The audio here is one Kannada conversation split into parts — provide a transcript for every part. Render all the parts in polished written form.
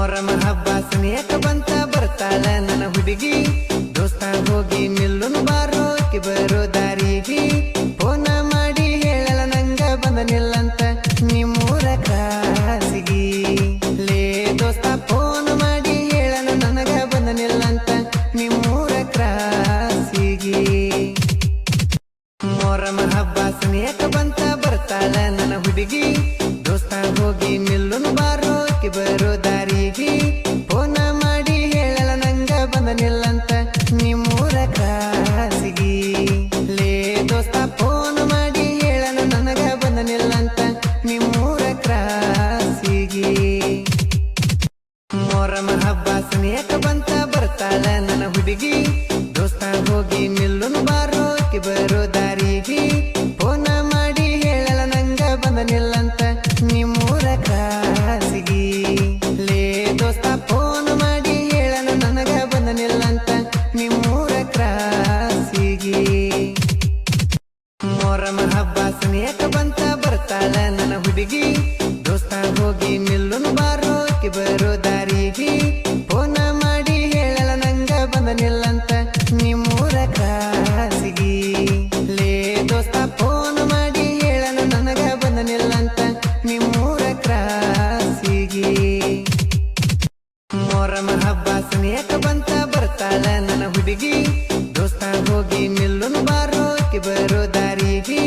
ಮೊರಮ ಹಬ್ಬ ಸನಿಯಕ ಬಂತ ಬರ್ತಾಳ ನನ್ನ ಹುಡುಗಿ ದೋಸ್ತ ಹೋಗಿ ನಿಲ್ಲುನು ಬಾರೋ ಕಿ ಬರೋ ದಾರಿಗೆ ಫೋನ ಮಾಡಿ ಹೇಳಲ ನಂಗ ಬಂದ ನಿಲ್ಲಂತ ನಿಮ್ಮೂರ ಕಾಸಿಗಿ ಲೇ ದೋಸ್ತ ಫೋನ್ ಮಾಡಿ ಹೇಳಲ ನನಗ ಬಂದ ನಿಲ್ಲಂತ ನಿಮ್ಮೂರ ಕ್ರಾಸಿಗಿ ಮೊರಮ ಹಬ್ಬ ಸನಿಯಕ ಬಂತ ಬರ್ತಾಳ ನನ್ನ ಹುಡುಗಿ ದೋಸ್ತ ಹೋಗಿ ನಿಲ್ಲುನು ಬಾರೋ ಕಿ ಬರೋ ದಾರಿಗೆ ಫೋನ ಮಾಡಿ ಹೇಳಲ ನಂಗ ಬಂದ ನಿಲ್ಲಂತ ನಿಮ್ಮೂರ ಕಾಸಿಗಿ ಲೇ ದೋಸ್ತ ಫೋನ್ ಮಾಡಿ ಹೇಳಲ ನನಗ ಬಂದ ನಿಲ್ಲಂತ ನಿಮ್ಮೂರ ಕ್ರಾಸಿಗಿ ಮೊರಮ ಹಬ್ಬ ಸನಿಯಕ ಬಂತ ಬರ್ತಾಳ ನನ್ನ ಹುಡುಗಿ ದೋಸ್ತ ಹೋಗಿ ನಿಲ್ಲುನು ಬಾರೋ ಕಿ ಬರೋ ದಾರಿಗೆ ಫೋನ ಮಾಡಿ ಹೇಳಲ ನಂಗ ಬಂದ ನಿಲ್ಲಂತ ನಿಮ್ಮೂರ ಕಾಸಿಗಿ ಲೇ ದೋಸ್ತ ಫೋನ್ ಮಾಡಿ ಹೇಳಲ ನನಗ ಬಂದ ನಿಲ್ಲಂತ ನಿಮ್ಮೂರ ಕ್ರಾಸಿಗಿ ಮೊರಮ ಹಬ್ಬ ಸನಿಯಕ ಬಂತ ಬರ್ತಾಳ ನನ್ನ ಹುಡುಗಿ ದೋಸ್ತ ಹೋಗಿ ನಿಲ್ಲುನು ಬಾರೋ ಕಿ ಬರೋ ದಾರಿಗೆ ಫೋನ ಮಾಡಿ ಹೇಳಲ ನಂಗ ಬಂದ ನಿಲ್ಲಂತ ನಿಮ್ಮೂರ ಕಾಸಿಗಿ ಲೇ ದೋಸ್ತ ಫೋನ್ ಮಾಡಿ ಹೇಳಲ ನನಗ ಬಂದ ನಿಲ್ಲಂತ ನಿಮ್ಮೂರ ಕ್ರಾಸಿಗಿ ಮೊರಮ ಹಬ್ಬ ಸನಿಯಕ ಬಂತ ಬರ್ತಾಳ ನನ್ನ ಹುಡುಗಿ ದೋಸ್ತ ಹೋಗಿ ನಿಲ್ಲುನು ಬಾರೋ ಕಿ ಬರೋ ದಾರಿಗೆ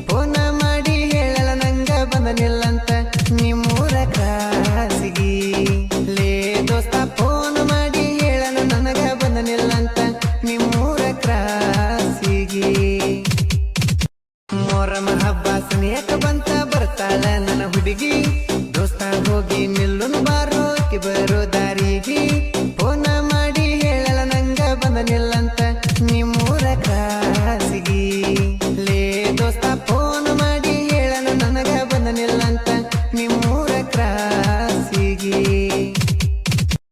ಫೋನ ಮಾಡಿ ಹೇಳಲ ನಂಗ ಬಂದ ನಿಲ್ಲಂತ ನಿಮ್ಮೂರ ಕಾಸಿಗಿ ಲೇ ದೋಸ್ತ ಫೋನ್ ಮಾಡಿ ಹೇಳಲ ನನಗ ಬಂದ ನಿಲ್ಲಂತ ನಿಮ್ಮೂರ ಕ್ರಾಸಿಗಿ ಮೊರಮ ಹಬ್ಬ ಸನಿಯಕ ಬಂತ ಬರ್ತಾಳ ನನ್ನ ಹುಡುಗಿ ದೋಸ್ತ ಹೋಗಿ ನಿಲ್ಲುನು ಬಾರೋ ಕಿ ಬರೋ ದಾರಿಗೆ ಫೋನ ಮಾಡಿ ಹೇಳಲ ನಂಗ ಬಂದ ನಿಲ್ಲಂತ ನಿಮ್ಮೂರ ಕಾಸಿಗಿ ಲೇ ದೋಸ್ತ